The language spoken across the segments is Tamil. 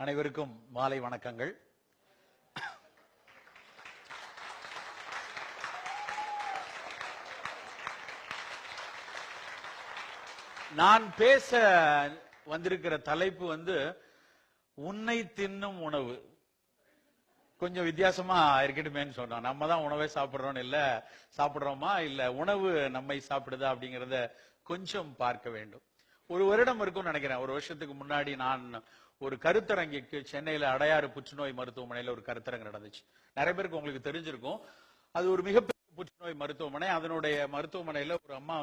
அனைவருக்கும் மாலை வணக்கங்கள். நான் பேச வந்திருக்கிற தலைப்பு உன்னை தின்னும் உணவு. கொஞ்சம் வித்தியாசமா இருக்கட்டுமேன்னு சொன்னோம். நம்ம தான் உணவை சாப்பிடுறோம் இல்ல, சாப்பிடுறோமா இல்ல உணவு நம்மை சாப்பிடுதா அப்படிங்கறத கொஞ்சம் பார்க்க வேண்டும். ஒரு வருடம் இருக்கும்னு நினைக்கிறேன். ஒரு வருஷத்துக்கு முன்னாடி நான் ஒரு கருத்தரங்கிற்கு சென்னையில அடையாறு புற்றுநோய் மருத்துவமனையில ஒரு கருத்தரங்கு நடந்துச்சு. நிறைய பேருக்கு உங்களுக்கு தெரிஞ்சிருக்கும். அது ஒரு மிகப்பெரிய புற்றுநோய் மருத்துவமனை. அதனுடைய மருத்துவமனையில ஒரு அம்மா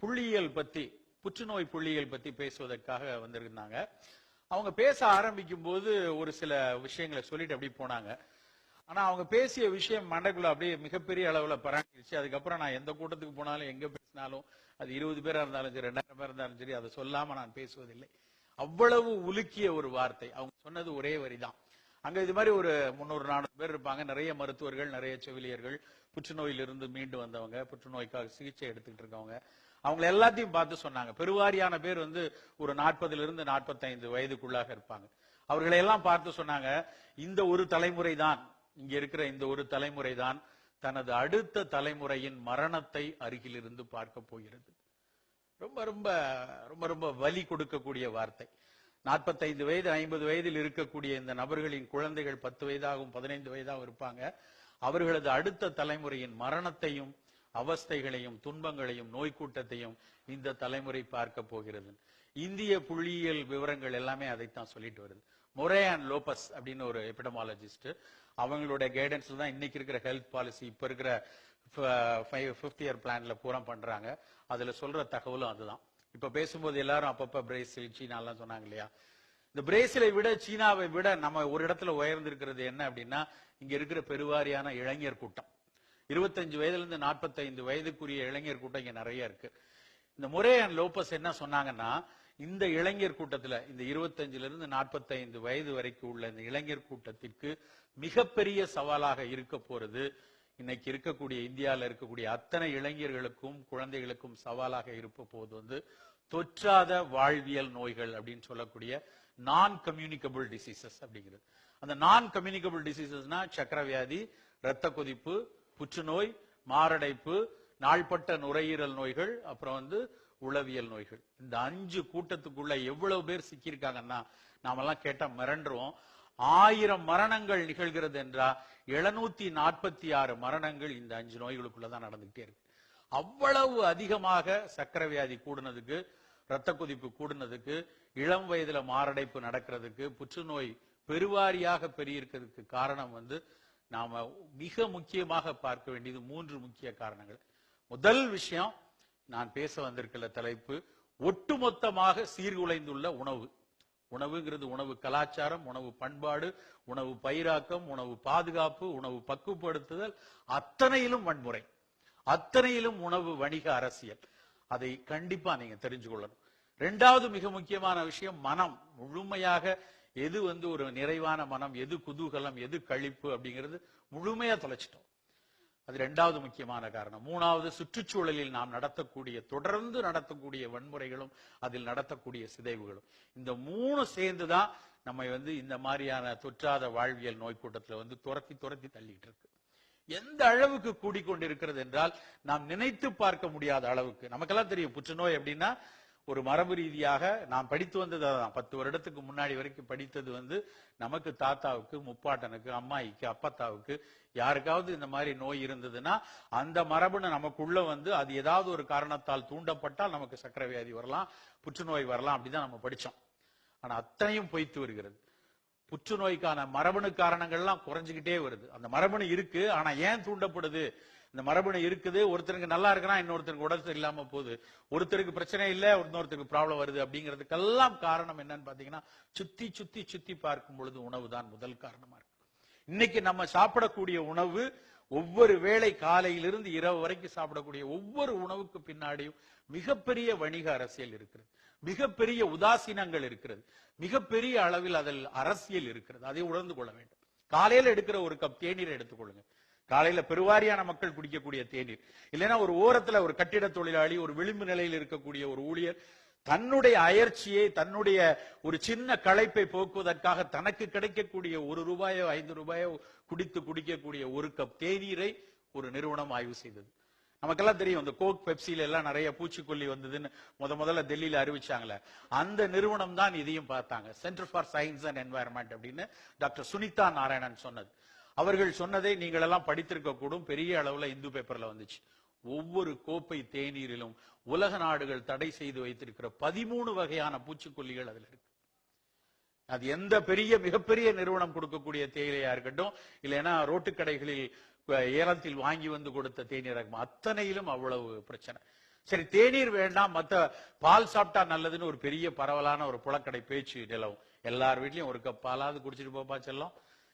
புள்ளியியல் பத்தி, புற்றுநோய் புள்ளியியல் பத்தி பேசுவதற்காக வந்திருந்தாங்க. அவங்க பேச ஆரம்பிக்கும் போது ஒரு சில விஷயங்களை சொல்லிட்டு அப்படி போனாங்க. ஆனா அவங்க பேசிய விஷயம் மண்டைக்குள்ள அப்படியே மிகப்பெரிய அளவுல பராமரிச்சு. அதுக்கப்புறம் நான் எந்த கூட்டத்துக்கு போனாலும் எங்க பேசினாலும் அது 20 பேரா இருந்தாலும் சரி, 2000 பேர் இருந்தாலும் சரி, அதை சொல்லாம நான் பேசுவதில்லை. அவ்வளவு உலுக்கிய ஒரு வார்த்தை. அவங்க சொன்னது ஒரே வரிதான். அங்க இது மாதிரி ஒரு 300-400 பேர் இருப்பாங்க. நிறைய மருத்துவர்கள், நிறைய செவிலியர்கள், புற்றுநோயிலிருந்து மீண்டு வந்தவங்க, புற்றுநோய்க்காக சிகிச்சை எடுத்துக்கிட்டு இருக்கவங்க. அவங்க எல்லாத்தையும் பார்த்து சொன்னாங்க. பெருவாரியான பேர் ஒரு 40 to 45 வயதுக்குள்ளாக இருப்பாங்க. அவர்களை எல்லாம் பார்த்து சொன்னாங்க, இந்த ஒரு தலைமுறை தான், இங்க இருக்கிற இந்த ஒரு தலைமுறை தான் தனது அடுத்த தலைமுறையின் மரணத்தை அருகிலிருந்து பார்க்க போகிறது. ரொம்ப ரொம்ப ரொம்ப ரொம்ப வலி கொடுக்கக்கூடிய வார்த்தை. 45 வயது 50 வயதில் இருக்கக்கூடிய இந்த நபர்களின் குழந்தைகள் 10 வயதாகவும் 15 வயதாகவும் இருப்பாங்க. அவர்களது அடுத்த தலைமுறையின் மரணத்தையும் அவஸ்தைகளையும் துன்பங்களையும் நோய் கூட்டத்தையும் இந்த தலைமுறை பார்க்க போகிறது. இந்திய புள்ளியியல் விவரங்கள் எல்லாமே அதைத்தான் சொல்லிட்டு வருது. மொரேன் லோபஸ் அப்படின்னு ஒரு எபிடமாலஜிஸ்ட், அவங்களுடைய கைடன்ஸ்ல தான் இன்னைக்கு இருக்கிற ஹெல்த் பாலிசி, இப்ப இருக்கிற 5th year பிளான்ல பூரா பண்றாங்க. அதுல சொல்ற தகவலும் அதுதான். இப்ப பேசும்போது எல்லாரும் அப்பப்ப பிரேசில், சீனா எல்லாம் சொன்னாங்க இல்லையா? இந்த பிரேசிலை விட சீனாவை விட நம்ம ஒரு இடத்துல உயர்ந்திருக்கிறது என்ன அப்படின்னா, இங்க இருக்கிற பெருவாரியான இளைஞர் கூட்டம். 25 வயதுல இருந்து 45 வயதுக்குரிய இளைஞர் கூட்டம் இங்க நிறைய இருக்கு. இந்த மொரேன் லோபஸ் என்ன சொன்னாங்கன்னா, இந்த இளைஞர் கூட்டத்துல, இந்த 25 to 45 வயது வரைக்கும் உள்ள இந்த இளைஞர் கூட்டத்திற்கு மிகப்பெரிய சவாலாக இருக்க போறது, இன்னைக்கு இருக்கக்கூடிய இந்தியாவில் இருக்கக்கூடிய அத்தனை இளைஞர்களுக்கும் குழந்தைகளுக்கும் சவாலாக இருக்க போது தொற்றாத வாழ்வியல் நோய்கள் அப்படின்னு சொல்லக்கூடிய நான் கம்யூனிகபிள் டிசீசஸ் அப்படிங்கிறது. அந்த நான் கம்யூனிகபிள் டிசீசஸ்னா சக்கரை வியாதி, ரத்த கொதிப்பு, புற்றுநோய், மாரடைப்பு, நாள்பட்ட நுரையீரல் நோய்கள், அப்புறம் உளவியல் நோய்கள். இந்த 5 கூட்டத்துக்குள்ள எவ்வளவு பேர் சிக்கியிருக்காங்கன்னா நாமெல்லாம் கேட்டா மிரண்டுருவோம். 1000 மரணங்கள் நிகழ்கிறது என்றா 746 மரணங்கள் இந்த 5 நோய்களுக்குள்ளதான் நடந்துகிட்டே இருக்கு. அவ்வளவு அதிகமாக சக்கரை வியாதி கூடுனதுக்கு, ரத்த கொதிப்பு கூடுனதுக்கு, இளம் வயதுல மாரடைப்பு நடக்கிறதுக்கு, புற்றுநோய் பெருவாரியாக பெருகிருக்கிறதுக்கு காரணம் நாம மிக முக்கியமாக பார்க்க வேண்டியது 3 முக்கிய காரணங்கள். முதல் விஷயம், நான் பேச வந்திருக்கிற தலைப்பு, ஒட்டுமொத்தமாக சீர்குலைந்துள்ள உணவு. உணவுங்கிறது உணவு கலாச்சாரம், உணவு பண்பாடு, உணவு பயிராக்கம், உணவு பாதுகாப்பு, உணவு பக்குவப்படுத்துதல், அத்தனையிலும் வன்முறை, அத்தனையிலும் உணவு வணிக அரசியல். அதை கண்டிப்பா நீங்க தெரிஞ்சு கொள்ளணும். 2வது மிக முக்கியமான விஷயம், மனம். முழுமையாக எது ஒரு நிறைவான மனம், எது குதூகலம், எது கழிப்பு அப்படிங்கிறது முழுமையா தொலைச்சிட்டோம். அது 2வது முக்கியமான காரணம். 3வது, சுற்றுச்சூழலில் நாம் தொடர்ந்து நடத்தக்கூடிய வன்முறைகளும் அதில் நடத்தக்கூடிய சிதைவுகளும். இந்த 3 சேர்ந்துதான் நம்ம இந்த மாதிரியான தொற்றாத வாழ்வியல் நோய் கூட்டத்துல துரத்தி தள்ளிட்டு இருக்கு. எந்த அளவுக்கு கூடிக்கொண்டிருக்கிறது என்றால் நாம் நினைத்து பார்க்க முடியாத அளவுக்கு. நமக்கெல்லாம் தெரியும் புற்றுநோய் அப்படின்னா ஒரு மரபு ரீதியாக நாம் படித்து வந்தது அதான். 10 வருடத்துக்கு முன்னாடி வரைக்கும் படித்தது நமக்கு தாத்தாவுக்கு, முப்பாட்டனுக்கு, அம்மாய்க்கு, அப்பத்தாவுக்கு யாருக்காவது இந்த மாதிரி நோய் இருந்ததுன்னா அந்த மரபுன்னு நமக்குள்ள அது ஏதாவது ஒரு காரணத்தால் தூண்டப்பட்டால் நமக்கு சக்கரை வியாதி வரலாம், புற்றுநோய் வரலாம், அப்படிதான் நம்ம படிச்சோம். ஆனா அத்தனையும் பொய்த்து வருகிறது. புற்றுநோய்க்கான மரபணு காரணங்கள்லாம் குறைஞ்சுக்கிட்டே வருது. அந்த மரபணு இருக்கு, ஆனா ஏன் தூண்டப்படுது? இந்த மரபணு இருக்குது, ஒருத்தருக்கு நல்லா இருக்குன்னா இன்னொருத்தருக்கு உடல் இல்லாம போகுது, ஒருத்தருக்கு பிரச்சனை இல்ல இன்னொருத்தருக்கு ப்ராப்ளம் வருது. அப்படிங்கிறதுக்கெல்லாம் காரணம் என்னன்னு பாத்தீங்கன்னா, சுத்தி பார்க்கும் பொழுது உணவு தான் முதல் காரணமா இருக்கு. இன்னைக்கு நம்ம சாப்பிடக்கூடிய உணவு, ஒவ்வொரு வேளை காலையிலிருந்து இரவு வரைக்கும் சாப்பிடக்கூடிய ஒவ்வொரு உணவுக்கு பின்னாடியும் மிகப்பெரிய வணிக அரசியல் இருக்கிறது, மிகப்பெரிய உதாசீனங்கள் இருக்கிறது, மிகப்பெரிய அளவில் அதில் அரசியல் இருக்கிறது. அதை உணர்ந்து கொள்ள வேண்டும். காலையில எடுக்கிற ஒரு கப் தேநீரை எடுத்துக்கொள்ளுங்க. காலையில பெருவாரியான மக்கள் குடிக்கக்கூடிய தேநீர் இல்லைன்னா ஒரு ஓரத்துல ஒரு கட்டிட தொழிலாளி, ஒரு விளிம்பு நிலையில் இருக்கக்கூடிய ஒரு ஊழியர் தன்னுடைய அயற்சியை, தன்னுடைய ஒரு சின்ன களைப்பை போக்குவதற்காக தனக்கு கிடைக்கக்கூடிய ₹1 ₹5 குடிக்கக்கூடிய ஒரு கப் தேநீரை ஒரு நிறுவனம் ஆய்வு செய்தது. நமக்கெல்லாம் தெரியும், இந்த கோக் பெப்சில எல்லாம் நிறைய பூச்சிக்கொல்லி வந்ததுன்னு முதல்ல டெல்லியில அறிவிச்சாங்களே, அந்த நிறுவனம் தான் இதையும் பார்த்தாங்க. Centre for science and environment அப்படின்னு டாக்டர் சுனிதா நாராயணன் சொன்னது. அவர்கள் சொன்னதை நீங்கள் எல்லாம் படித்திருக்க கூடும், பெரிய அளவுல இந்து பேப்பர்ல வந்துச்சு. ஒவ்வொரு கோப்பை தேநீரிலும் உலக நாடுகள் தடை செய்து வைத்திருக்கிற 13 வகையான பூச்சிக்கொல்லிகள் அதுல இருக்கு. அது எந்த மிகப்பெரிய நிறுவனம் கொடுக்கக்கூடிய தேயிலையா இருக்கட்டும், இல்லைன்னா ரோட்டு கடைகளில் ஏலத்தில் வாங்கி வந்து கொடுத்த தேநீர் அத்தனையிலும் அவ்வளவு பிரச்சனை. சரி, தேநீர் வேண்டாம், மத்த பால் சாப்பிட்டா நல்லதுன்னு ஒரு பெரிய பரவலான ஒரு புலக்கடை பேச்சு நிலவும். எல்லார் வீட்லயும் ஒரு கப் பாலாவது குடிச்சிட்டு போப்பா செல்லம்,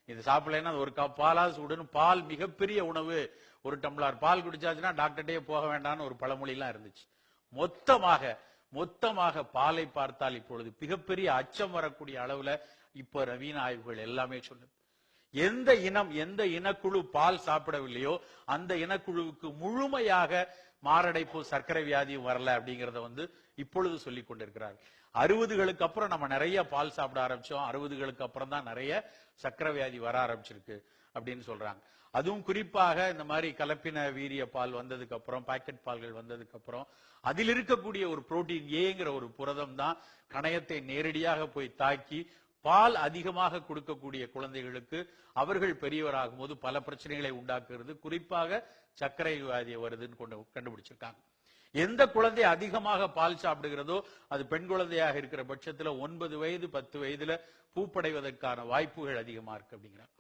இது சாப்பிடலன்னா ஒரு கப் பாலாவது சுடணும். பால் மிகப்பெரிய உணவு, ஒரு டம்ளர் பால் குடிச்சாச்சுன்னா டாக்டர்டே போக வேண்டாம்னு ஒரு பழமொழி எல்லாம் இருந்துச்சு. மொத்தமாக பாலை பார்த்தால் இப்பொழுது மிகப்பெரிய அச்சம் வரக்கூடிய அளவுல இப்ப நவீன ஆய்வுகள் எல்லாமே சொல்லுது. எந்த இனக்குழு பால் சாப்பிடவில்லையோ அந்த இனக்குழுவுக்கு முழுமையாக மாரடைப்பு, சர்க்கரை வியாதியும் வரல அப்படிங்கறத இப்பொழுது சொல்லிக் கொண்டிருக்கிறார். 60களுக்கு அப்புறம் நம்ம நிறைய பால் சாப்பிட ஆரம்பிச்சோம், 60களுக்கு அப்புறம் தான் நிறைய சர்க்கரை வியாதி வர ஆரம்பிச்சிருக்கு அப்படின்னு சொல்றாங்க. அதுவும் குறிப்பாக இந்த மாதிரி கலப்பின வீரிய பால் வந்ததுக்கு அப்புறம், பாக்கெட் பால்கள் வந்ததுக்கு அப்புறம் அதில் இருக்கக்கூடிய ஒரு புரோட்டீன் ஏங்கிற ஒரு புரதம் தான் கணையத்தை நேரடியாக போய் தாக்கி பால் அதிகமாக கொடுக்கக்கூடிய குழந்தைகளுக்கு அவர்கள் பெரியவராகும் போது பல பிரச்சனைகளை உண்டாக்குறது, குறிப்பாக சர்க்கரை வியாதி வருதுன்னு கண்டுபிடிச்சிருக்காங்க. எந்த குழந்தை அதிகமாக பால் சாப்பிடுகிறதோ அது பெண் குழந்தையாக இருக்கிற பட்சத்துல 9 வயது 10 வயதுல பூப்படைவதற்கான வாய்ப்புகள் அதிகமா இருக்கு அப்படிங்கிறாங்க.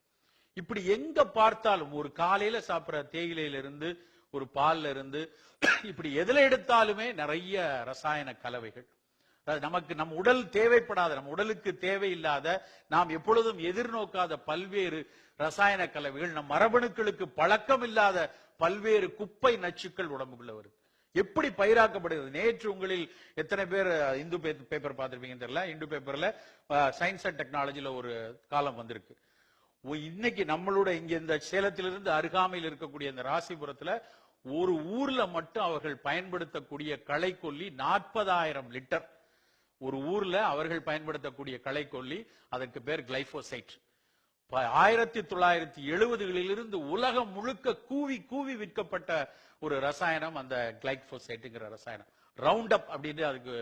இப்படி எங்க பார்த்தாலும் ஒரு காலையில சாப்பிடுற தேயிலையில இருந்து, ஒரு பால்ல இருந்து, இப்படி எதுல எடுத்தாலுமே நிறைய ரசாயன கலவைகள். நமக்கு நம் உடல் தேவைப்படாத, நம் உடலுக்கு தேவையில்லாத, நாம் எப்பொழுதும் எதிர்நோக்காத பல்வேறு ரசாயன கலவைகள், நம் மரபணுக்களுக்கு பழக்கம் இல்லாத பல்வேறு குப்பை நச்சுக்கள் உடம்புக்குள்ள வருது. எப்படி பயிராக்கப்படுகிறது? நேற்று உங்களில் எத்தனை பேர் இந்து பேப்பர் பார்த்திருப்பீங்கன்னு தெரியல, இந்து பேப்பர்ல சயின்ஸ் அண்ட் டெக்னாலஜில ஒரு காலம் வந்திருக்கு. இன்னைக்கு நம்மளோட இங்க இந்த சேலத்திலிருந்து அருகாமையில் இருக்கக்கூடிய இந்த ராசிபுரத்துல ஒரு ஊர்ல மட்டும் அவர்கள் பயன்படுத்தக்கூடிய களைக்கொல்லி 40,000 லிட்டர். ஒரு ஊர்ல அவர்கள் பயன்படுத்தக்கூடிய களைக்கொல்லி, அதற்கு பேர் கிளைபோசைட். 1970களிலிருந்து உலகம் முழுக்க கூவி விற்கப்பட்ட ஒரு ரசாயனம் அந்த கிளைபோசைட்ங்கிற ரசாயனம். ரவுண்ட் அப் அப்படின்னு அதுக்கு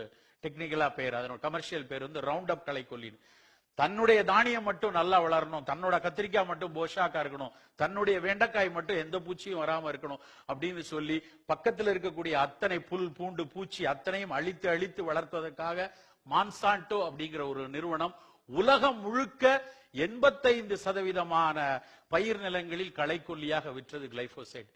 டெக்னிக்கலா பேர், அதனோட கமர்ஷியல் பேர் ரவுண்ட் அப் களைக்கொல்லி. தன்னுடைய தானியம் மட்டும் நல்லா வளரணும், தன்னோட கத்திரிக்காய் மட்டும் போஷாக்கா இருக்கணும், தன்னுடைய வெண்டைக்காய் மட்டும் எந்த பூச்சியும் வராம இருக்கணும் அப்படின்னு சொல்லி பக்கத்துல இருக்கக்கூடிய அத்தனை புல் பூண்டு பூச்சி அத்தனையும் அழித்து வளர்ப்பதற்காக மான்சான்டோ அப்படிங்கிற ஒரு நிறுவனம் உலகம் முழுக்க 85% பயிர் நிலங்களில் களைக்கொல்லியாக விற்றது கிளைபோசைட்.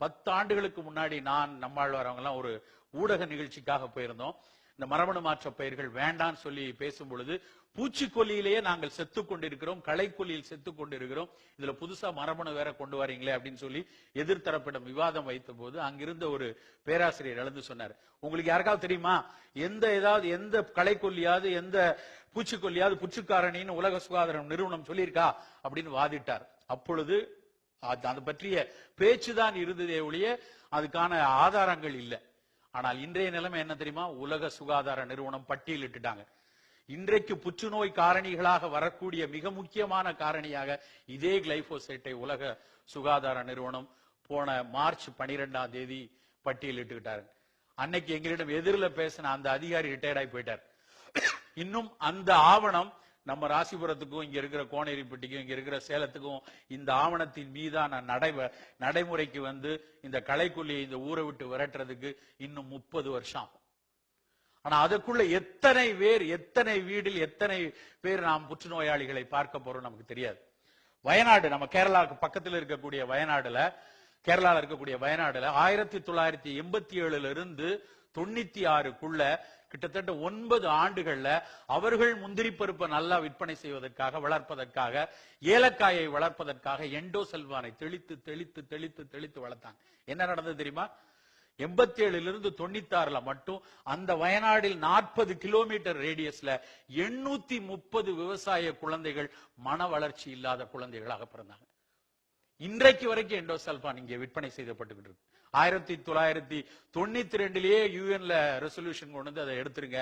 10 ஆண்டுகளுக்கு முன்னாடி நான், நம்மாழ்வார் அவங்க எல்லாம் ஒரு ஊடக நிகழ்ச்சிக்காக போயிருந்தோம். இந்த மரபணு மாற்ற பயிர்கள் வேண்டான்னு சொல்லி பேசும் பொழுது, பூச்சிக்கொல்லியிலேயே நாங்கள் செத்து கொண்டிருக்கிறோம், களைக்கொல்லியில் செத்து கொண்டிருக்கிறோம், இதுல புதுசா மரபணு வேற கொண்டு வரீங்களே அப்படின்னு சொல்லி எதிர்த்தரப்பிடம் விவாதம் வைத்த போது அங்கிருந்த ஒரு பேராசிரியர் எழுந்து சொன்னார், உங்களுக்கு யாருக்காவது தெரியுமா எந்த களைக்கொல்லியாவது, எந்த பூச்சிக்கொல்லியாவது புற்றுக்காரணின்னு உலக சுகாதார நிறுவனம் சொல்லியிருக்கா அப்படின்னு வாதிட்டார். அப்பொழுது அது பற்றிய பேச்சுதான் இருந்ததே ஒழிய அதுக்கான ஆதாரங்கள் இல்லை. ஆனால் இன்றைய நிலைமை என்ன தெரியுமா? உலக சுகாதார நிறுவனம் பட்டியலிட்டுட்டாங்க. இன்றைக்கு புற்றுநோய் காரணிகளாக வரக்கூடிய மிக முக்கியமான காரணியாக இதே கிளைபோசைட்டை உலக சுகாதார நிறுவனம் போன மார்ச் 12ஆம் தேதி பட்டியலிட்டுக்கிட்டாரு. அன்னைக்கு எங்களிடம் எதிரில் பேசின அந்த அதிகாரி ரிட்டையர்ட் ஆகி போயிட்டார். இன்னும் அந்த ஆவணம் நம்ம ராசிபுரத்துக்கும், இங்க இருக்கிற கோனேரிப்பட்டிக்கும், இங்க இருக்கிற சேலத்துக்கும் இந்த ஆவணத்தின் மீதான நடைமுறைக்கு இந்த களைக்கொல்லியை இந்த ஊரை விட்டு விரட்டுறதுக்கு இன்னும் 30 வருஷம் ஆகும். ஆனா அதுக்குள்ள எத்தனை வீடில் எத்தனை பேர் நாம் புற்றுநோயாளிகளை பார்க்க போறோம் நமக்கு தெரியாது. வயநாடு, நம்ம கேரளாவுக்கு பக்கத்தில் இருக்கக்கூடிய கேரளால இருக்கக்கூடிய வயநாடுல 1987 இருந்து 96க்குள்ள கிட்டத்தட்ட 9 ஆண்டுகள்ல அவர்கள் முந்திரி பருப்பை நல்லா விற்பனை செய்வதற்காக, வளர்ப்பதற்காக, ஏலக்காயை வளர்ப்பதற்காக எண்டோசல்வானை தெளித்து வளர்த்தாங்க. என்ன நடந்தது தெரியுமா? 87 96ல மட்டும் அந்த வயநாடில் 40 கிலோமீட்டர் ரேடியஸ்ல 830 விவசாய குழந்தைகள் மன வளர்ச்சி இல்லாத குழந்தைகளாக பிறந்தாங்க. இன்றைக்கு வரைக்கும் எண்டோசல்பான் இங்கே விற்பனை செய்யப்பட்டுக்கிட்டு இருக்கு. 1992 யூஎன்ல ரெசல்யூஷன் கொண்டு வந்து அதை எடுத்துருங்க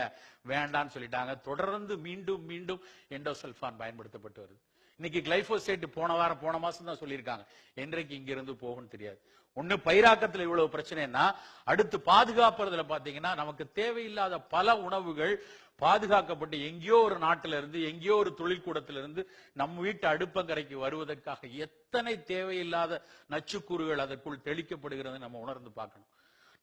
வேண்டான்னு சொல்லிட்டாங்க. தொடர்ந்து மீண்டும் மீண்டும் எண்டோசல்ஃபான் பயன்படுத்தப்பட்டு வருது. இன்னைக்கு கிளைபோசேட் போன மாசம் தான் சொல்லியிருக்காங்க. என்றைக்கு இங்க இருந்து போகும்னு தெரியாது. ஒண்ணு பயிராக்கத்துல இவ்வளவு பிரச்சனைன்னா, அடுத்து பாதுகாப்புறதுல பாத்தீங்கன்னா நமக்கு தேவையில்லாத பல உணவுகள் பாதுகாக்கப்பட்டு எங்கேயோ ஒரு நாட்டில இருந்து எங்கேயோ ஒரு தொழிற்கூடத்திலிருந்து நம்ம வீட்டு அடுப்பங்கரைக்கு வருவதற்காக எத்தனை தேவையில்லாத நச்சுக்கூறுகள் அதற்குள் தெளிக்கப்படுகிறது நம்ம உணர்ந்து பார்க்கணும்.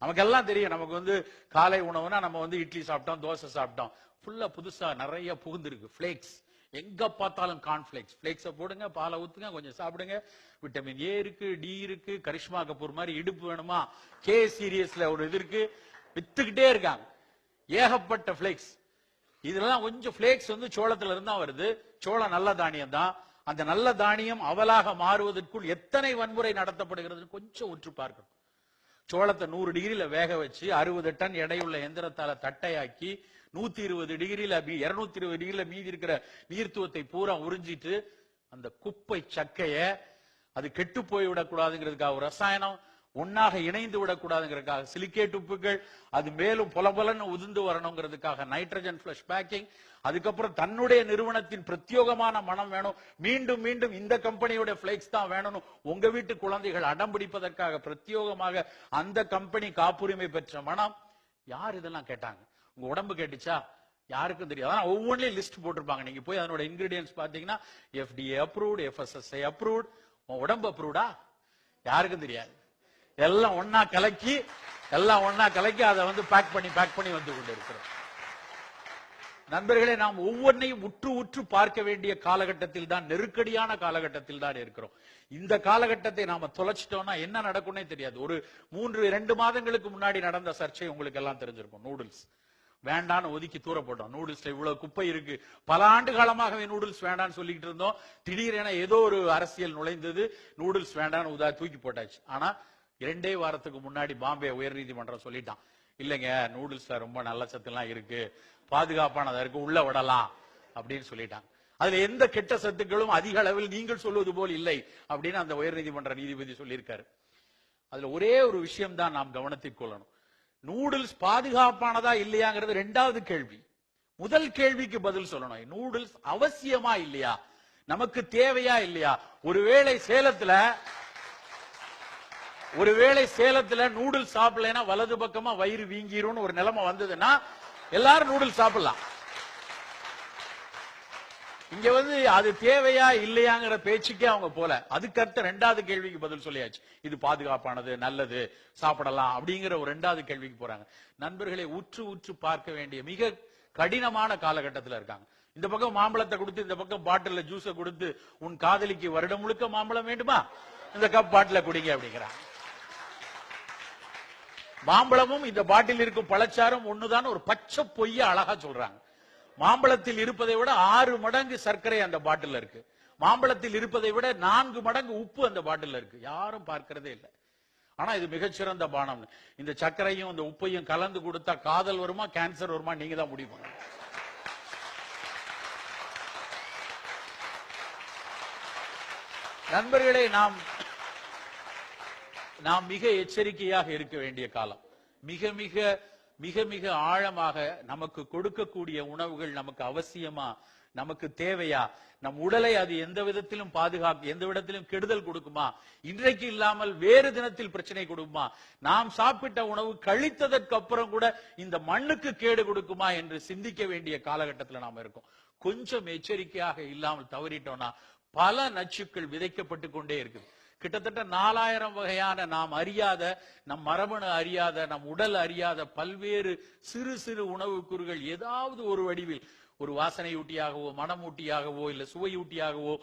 நமக்கு எல்லாம் தெரியும். நமக்கு வந்து காலை உணவுனா நம்ம வந்து இட்லி சாப்பிட்டோம், தோசை சாப்பிட்டோம். ஃபுல்லா புதுசா நிறைய புகுந்திருக்கு. பிளேக்ஸ், எங்க பார்த்தாலும் கார்ன்ஃபிளேக்ஸ். பிளேக்ஸை போடுங்க, பாலை ஊத்துங்க, கொஞ்சம் சாப்பிடுங்க. விட்டமின் ஏ இருக்கு, டி இருக்கு, கரிஷ்மா கபூர் மாதிரி இடுப்பு வேணுமா, கே சீரியஸ்ல ஒரு இது இருக்கு, வித்துக்கிட்டே இருக்காங்க ஏகப்பட்ட பிளேக்ஸ். இதெல்லாம் கொஞ்சம் பிளேக்ஸ் வந்து சோளத்துல இருந்தா வருது. சோளம் நல்ல தானியம் தான். அந்த நல்ல தானியம் அவலாக மாறுவதற்குள் எத்தனை வன்முறை நடத்தப்படுகிறது கொஞ்சம் உற்று பார்க்கணும். சோளத்தை 100 டிகிரியில வேக வச்சு 60 டன் எடையுள்ள எந்திரத்தால தட்டையாக்கி 120 டிகிரியில 220 டிகிரியில மீதி இருக்கிற நீர்த்துவத்தை பூரா உறிஞ்சிட்டு அந்த குப்பை சக்கைய அது கெட்டு போய் விடக்கூடாதுங்கிறதுக்காக ஒரு ரசாயனம், ஒன்னாக இணைந்து விடக்கூடாதுங்கிறதுக்காக சிலிக்கேட் உப்புகள், அது மேலும் பொலபலன்னு உதிர்ந்து வரணுங்கிறதுக்காக நைட்ரஜன் பிளஷ் பேக்கிங், அதுக்கப்புறம் தன்னுடைய நிறுவனத்தின் பிரத்யேகமான மனம் வேணும், மீண்டும் மீண்டும் இந்த கம்பெனியோட பிளேக்ஸ் தான் வேணும், உங்க வீட்டு குழந்தைகள் அடம் பிடிப்பதற்காக பிரத்யேகமாக அந்த கம்பெனி காப்புரிமை பெற்ற மனம். யார் இதெல்லாம் கேட்டாங்க? உங்க உடம்பு கேட்டுச்சா? யாருக்கும் தெரியாது. ஆனா ஒவ்வொன்றிலையும் லிஸ்ட் போட்டிருப்பாங்க. நீங்க போய் அதனோட இன்கிரீடியன்ஸ் பாத்தீங்கன்னா FDA அப்ரூவ்ட், FSSAI அப்ரூவ்ட். உன் உடம்பு அப்ரூவ்டா? யாருக்கும் தெரியாது. எல்லாம் ஒன்னா கலக்கி அதை வந்து பேக் பண்ணி வந்து கொண்டு இருக்கிறோம். நண்பர்களே, நாம் ஒவ்வொன்றையும் உற்று பார்க்க வேண்டிய காலகட்டத்தில் தான், நெருக்கடியான காலகட்டத்தில் தான் இருக்கிறோம். இந்த காலகட்டத்தை நாம தொலைச்சிட்டோம்னா என்ன நடக்கும்னே தெரியாது. ஒரு 2 மாதங்களுக்கு முன்னாடி நடந்த சர்ச்சை உங்களுக்கு எல்லாம் தெரிஞ்சிருக்கும். நூடுல்ஸ் வேண்டான்னு ஒதுக்கி தூர போட்டோம். நூடுல்ஸ்ல இவ்வளவு குப்பை இருக்கு. பல ஆண்டு காலமாகவே நூடுல்ஸ் வேண்டான்னு சொல்லிட்டு இருந்தோம். திடீரென ஏதோ ஒரு அரசியல் நுழைந்தது, நூடுல்ஸ் வேண்டான்னு தூக்கி போட்டாச்சு. ஆனா 2 வாரத்துக்கு முன்னாடி பாம்பே உயர் நீதிமன்றம் சொல்லிட்டான், இல்லைங்க நூடுல்ஸ்ல ரொம்ப நல்ல சத்து எல்லாம் இருக்கு, பாதுகாப்பானதா இருக்கு, உள்ள விடலாம் அப்படின்னு சொல்லிட்டாங்க. அதுல எந்த கெட்ட சத்துக்களும் அதிக அளவில் நீங்கள் சொல்வது போல் இல்லை அப்படின்னு அந்த உயர் நீதிமன்ற நீதிபதி சொல்லியிருக்காரு. அதுல ஒரே ஒரு விஷயம் தான் நாம் கவனத்தில் கொள்ளணும். நூடுல்ஸ் பாதுகாப்பானதா இல்லையாங்கிறது 2வது கேள்வி. முதல் கேள்விக்கு பதில் சொல்லணும். நூடுல்ஸ் அவசியமா இல்லையா, நமக்கு தேவையா இல்லையா? ஒருவேளை சேலத்துல நூடுல்ஸ் சாப்பிடலைன்னா வலது பக்கமா வயிறு வீங்கிரும் ஒரு நிலைமை வந்ததுன்னா எல்லாரும் நூடுல்ஸ் சாப்பிடலாம். இங்க வந்து அது தேவையா இல்லையாங்கிற பேச்சுக்கே அவங்க போல. அதுக்கடுத்த 2வது கேள்விக்கு பதில் சொல்லியாச்சு. இது பாதுகாப்பானது, நல்லது, சாப்பிடலாம் அப்படிங்கிற ஒரு 2வது கேள்விக்கு போறாங்க. நண்பர்களை உற்று பார்க்க வேண்டிய மிக கடினமான காலகட்டத்தில் இருக்காங்க. இந்த பக்கம் மாம்பழத்தை கொடுத்து இந்த பக்கம் பாட்டில ஜூஸை கொடுத்து உன் காதலிக்கு வருடம் முழுக்க மாம்பழம் வேண்டுமா, இந்த கப் பாட்டில குடிங்க அப்படிங்கிறாங்க. மாம்பழமும் இந்த பாட்டில் இருக்கும் பழச்சாரும் ஒண்ணுதான் ஒரு பச்சை பொய்ய அழகா சொல்றாங்க. மாம்பழத்தில் இருப்பதை விட 6 மடங்கு சர்க்கரை அந்த பாட்டில் இருக்கு. மாம்பழத்தில் இருப்பதை விட 4 மடங்கு உப்பு அந்த பாட்டில் இருக்கு. யாரும் பார்க்கிறதே இல்லை. ஆனா இது மிகச்சிறந்த பானம். இந்த சர்க்கரையும் இந்த உப்பையும் கலந்து கொடுத்தா காதல் வருமா, கேன்சர் வருமா, நீங்க தான் முடிவு பண்ணணும். நண்பர்களே, நாம் மிக எச்சரிக்கையாக இருக்க வேண்டிய காலம். மிக மிக ஆழமாக நமக்கு கொடுக்கக்கூடிய உணவுகள் நமக்கு அவசியமா, நமக்கு தேவையா, நம் உடலை அது எந்த விதத்திலும் எந்த விதத்திலும் கெடுதல் கொடுக்குமா, இன்றைக்கு இல்லாமல் வேறு தினத்தில் பிரச்சனை கொடுக்குமா, நாம் சாப்பிட்ட உணவு கழித்ததற்கு அப்புறம் கூட இந்த மண்ணுக்கு கேடு கொடுக்குமா என்று சிந்திக்க வேண்டிய காலகட்டத்தில் நாம இருக்கோம். கொஞ்சம் எச்சரிக்கையாக இல்லாமல் தவறிட்டோம்னா பல நச்சுக்கள் விதைக்கப்பட்டு கொண்டே இருக்குது. கிட்டத்தட்ட 4000 வகையான நாம் அறியாத, நம் மரபணு அறியாத, நம் உடல் அறியாத பல்வேறு சிறு உணவு கூறுகள் ஏதாவது ஒரு வடிவில், ஒரு வாசனையூட்டியாகவோ, மனமூட்டியாகவோ, இல்ல சுவையூட்டியாகவோ,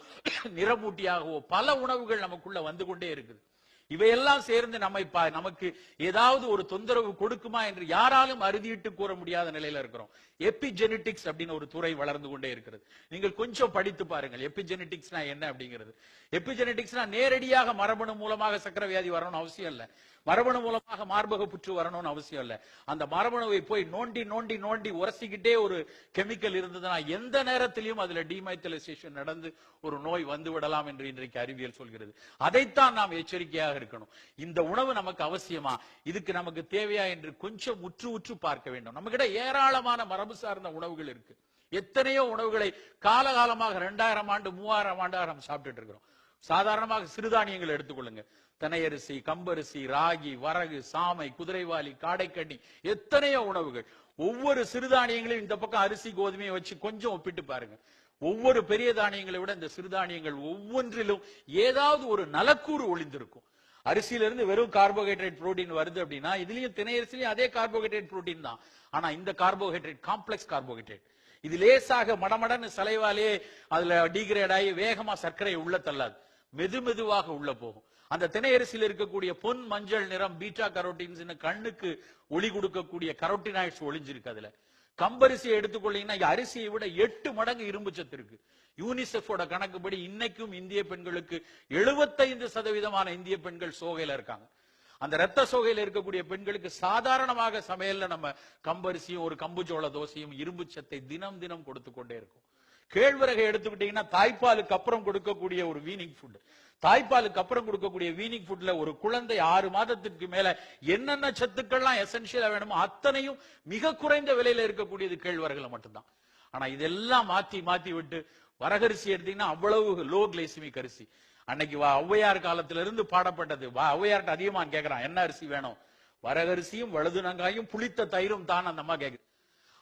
நிறமூட்டியாகவோ பல உணவுகள் நமக்குள்ள வந்து கொண்டே இருக்குது. இவையெல்லாம் சேர்ந்து நமக்கு ஏதாவது ஒரு தொந்தரவு கொடுக்குமா என்று யாராலும் அறுதியிட்டு கூற முடியாத நிலையில இருக்கிறோம். எபிஜெனடிக்ஸ் அப்படின்னு ஒரு துறை வளர்ந்து கொண்டே இருக்கிறது. நீங்கள் கொஞ்சம் படித்து பாருங்கள் எபிஜெனடிக்ஸ்னா என்ன அப்படிங்கிறது. எபிஜெனடிக்ஸ்னா நேரடியாக மரபணு மூலமாக சக்கரை வியாதி வரணும்னு அவசியம் இல்லை. மரபணு மூலமாக மார்பக புற்று வரணும்னு அவசியம் இல்ல. அந்த மரபணுவை போய் நோண்டி நோண்டி நோண்டி உரசிக்கிட்டே ஒரு கெமிக்கல் இருந்ததுன்னா எந்த நேரத்திலையும் அதுல டிமைத்தலைசேஷன் நடந்து ஒரு நோய் வந்து விடலாம் என்று இன்றைக்கு அறிவியல் சொல்கிறது. அதைத்தான் நாம் எச்சரிக்கையாக இருக்கணும். இந்த உணவு நமக்கு அவசியமா, இதுக்கு நமக்கு தேவையா என்று கொஞ்சம் உற்று உற்று பார்க்க வேண்டும். நம்ம கிட்ட ஏராளமான மரபு சார்ந்த உணவுகள் இருக்கு. எத்தனையோ உணவுகளை காலகாலமாக 2000 ஆண்டு 3000 ஆண்டாக நம்ம சாப்பிட்டுட்டு இருக்கிறோம். சாதாரணமாக சிறுதானியங்கள் எடுத்துக்கொள்ளுங்க. தினையரிசி, கம்பரிசி, ராகி, வரகு, சாமை, குதிரைவாலி, காடைக்கண்ணி, எத்தனையோ உணவுகள். ஒவ்வொரு சிறுதானியங்களையும் இந்த பக்கம் அரிசி கோதுமையை வச்சு கொஞ்சம் ஒப்பிட்டு பாருங்க. ஒவ்வொரு பெரிய தானியங்களை விட இந்த சிறுதானியங்கள் ஒவ்வொன்றிலும் ஏதாவது ஒரு நலக்கூறு ஒளிந்திருக்கும். அரிசியிலிருந்து வெறும் கார்போஹைட்ரேட் புரோட்டீன் வருது அப்படின்னா இதுலயும் தினையரிசிலையும் அதே கார்போஹைட்ரேட் புரோட்டீன் தான். ஆனா இந்த கார்போஹைட்ரேட் காம்ப்ளெக்ஸ் கார்போஹைட்ரேட். இது லேசாக மடமடன்னு சலைவாலே அதுல டீகிரேட் ஆகி வேகமா சர்க்கரை உள்ள தள்ளாது, மெது மெதுவாக உள்ள போகும். அந்த தினையரிசியில் இருக்கக்கூடிய பொன் மஞ்சள் நிறம் பீட்டா கரோட்டின்ஸ் கண்ணுக்கு ஒளி கொடுக்கக்கூடிய கரோட்டினாய்ட்ஸ் ஒளிஞ்சிருக்கு அதுல. கம்பரிசியை எடுத்துக்கொள்ளீங்கன்னா அரிசியை விட 8 மடங்கு இரும்பு சத்து இருக்கு. யூனிசெஃபோட கணக்குப்படி இன்னைக்கும் இந்திய பெண்களுக்கு 75% இந்திய பெண்கள் சோகையில இருக்காங்க. அந்த ரத்த சோகையில் இருக்கக்கூடிய பெண்களுக்கு சாதாரணமாக சமையல்ல நம்ம கம்பரிசியும் ஒரு கம்புச்சோள தோசையும் இரும்பு சத்தை தினம் தினம் கொடுத்து கொண்டே இருக்கும். கேழ்வரகை எடுத்துக்கிட்டீங்கன்னா தாய்ப்பாலுக்கு அப்புறம் கொடுக்கக்கூடிய ஒரு வீனிங் ஃபுட். தாய்ப்பாலுக்கு அப்புறம் கொடுக்கக்கூடிய வீனிங் ஃபுட்ல ஒரு குழந்தை 6 மாதத்துக்கு மேல என்னென்ன சத்துக்கள்லாம் எசென்சியலா வேணுமோ அத்தனையும் மிக குறைந்த விலையில இருக்கக்கூடியது கேழ்வரகுல மட்டும்தான். ஆனா இதெல்லாம் மாத்தி மாத்தி விட்டு வரகரிசி எடுத்தீங்கன்னா அவ்வளவு லோ கிளைசிமிக் அரிசி. அன்னைக்கு ஔவையார் காலத்திலிருந்து பாடப்பட்டது. ஔவையார்ட்ட அதிகமா கேட்கிறான், என்ன அரிசி வேணும்? வரகரிசியும் வழுதுனங்காயும் புளித்த தயிரும் தான் அந்த அம்மா கேக்குது.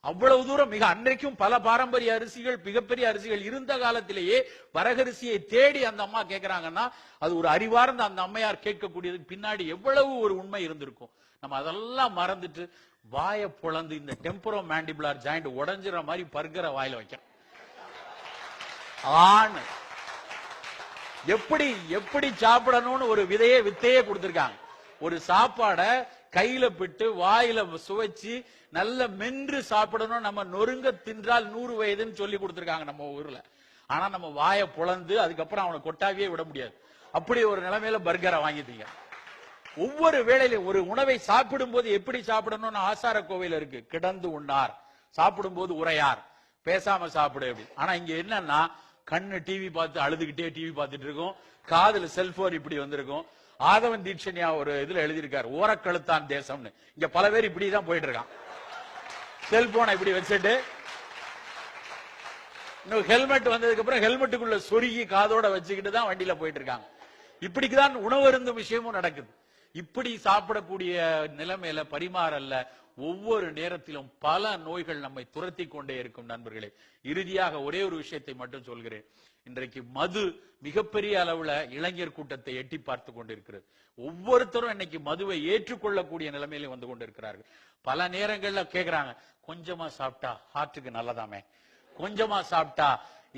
அவ்வளவு தூரம் மிக அன்றைக்கும் பல பாரம்பரிய அரிசிகள் மிகப்பெரிய அரிசிகள் இருந்த காலத்திலேயே வரகரிசியை தேடி அந்த அம்மா கேட்கிறாங்கன்னா அது ஒரு அறிவார்ந்த அந்த அம்மையார் கேட்கக்கூடியதுக்கு பின்னாடி எவ்வளவு ஒரு உண்மை இருந்திருக்கும். நம்ம அதெல்லாம் மறந்துட்டு வாயை பொளந்து இந்த டெம்பரோ மேண்டிபுலார் ஜாயிண்ட் உடஞ்சிற மாதிரி பர்கரை வாயில வைக்கிறோம். ஆண் எப்படி எப்படி சாப்பிடணும்னு ஒரு வித்தையே கொடுத்திருக்காங்க. ஒரு சாப்பாட கையில பிட்டு வாயில சுவைச்சு நல்ல மென்று சாப்பிடணும். நம்ம நொறுங்க தின்றால் 100 வயதுன்னு சொல்லி கொடுத்திருக்காங்க நம்ம ஊர்ல. ஆனா நம்ம வாயை பொளந்து அதுக்கப்புறம் அவனை கொட்டாவே விட முடியாது. அப்படி ஒரு நிலைமையில பர்கரை வாங்கிட்டீங்க. ஒவ்வொரு வேளையிலும் ஒரு உணவை சாப்பிடும் போது எப்படி சாப்பிடணும்னு ஆசார கோவையில இருக்கு. கிடந்து உண்ணார், சாப்பிடும் போது உரையார், பேசாம சாப்பிடு அப்படி. ஆனா இங்க என்னன்னா கண்ணு டிவி பார்த்து அழுதுகிட்டே டிவி பார்த்துட்டு இருக்கும், காதுல செல்போன் இப்படி வந்திருக்கும். ஆதவன் தீட்சணியா ஒரு இதுல எழுதியிருக்காரு ஓரக்கழுத்தான் தேசம்னு. இங்க பல பேர் இப்படிதான் போயிட்டு இருக்கான், செல்போனை இப்படி வச்சுட்டு. இன்னும் ஹெல்மெட் வந்ததுக்கு அப்புறம் ஹெல்மெட்டுக்குள்ள சொருகி காதோட வச்சுக்கிட்டு தான் வண்டியில போயிட்டு இருக்காங்க. இப்படிக்குதான் உணவு இருந்த விஷயமும் நடக்குது. இப்படி சாப்பிடக்கூடிய நிலைமையில பரிமாறல்ல ஒவ்வொரு நேரத்திலும் பல நோய்கள் நம்மை துரத்தி கொண்டே இருக்கும். நண்பர்களே, இறுதியாக ஒரே ஒரு விஷயத்தை மட்டும் சொல்கிறேன். இன்றைக்கு மது மிகப்பெரிய அளவுல இளைஞர் கூட்டத்தை எட்டி பார்த்து கொண்டிருக்கிறது. ஒவ்வொருத்தரும் இன்னைக்கு மதுவை ஏற்றுக்கொள்ளக்கூடிய நிலைமையில வந்து கொண்டிருக்கிறார்கள். பல நேரங்கள்ல கேக்குறாங்க, கொஞ்சமா சாப்பிட்டா ஹார்ட்டுக்கு நல்லதாமே, கொஞ்சமா சாப்பிட்டா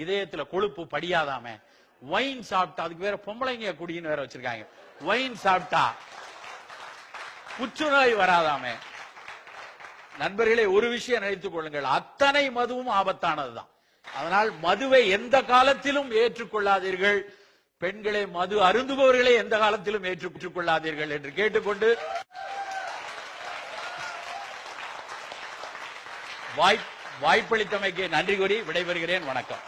இதயத்துல கொழுப்பு படியாதாமே, வைன் சாப்பிட்டா, அதுக்கு வேற பொம்பளைங்க குடின்னு வேற வச்சிருக்காங்க, வைன் சாப்பிட்டா புற்றுநோய் வராதாமே. நண்பர்களே, ஒரு விஷயம் நினைத்துக் கொள்ளுங்கள், அத்தனை மதுவும் ஆபத்தானதுதான். அதனால் மதுவை எந்த காலத்திலும் ஏற்றுக்கொள்ளாதீர்கள். பெண்களை மது அருந்துபவர்களை எந்த காலத்திலும் ஏற்றுக்கொள்ளாதீர்கள் என்று கேட்டுக்கொண்டு வாய்ப்பளித்தமைக்கு நன்றி கூறி விடைபெறுகிறேன். வணக்கம்.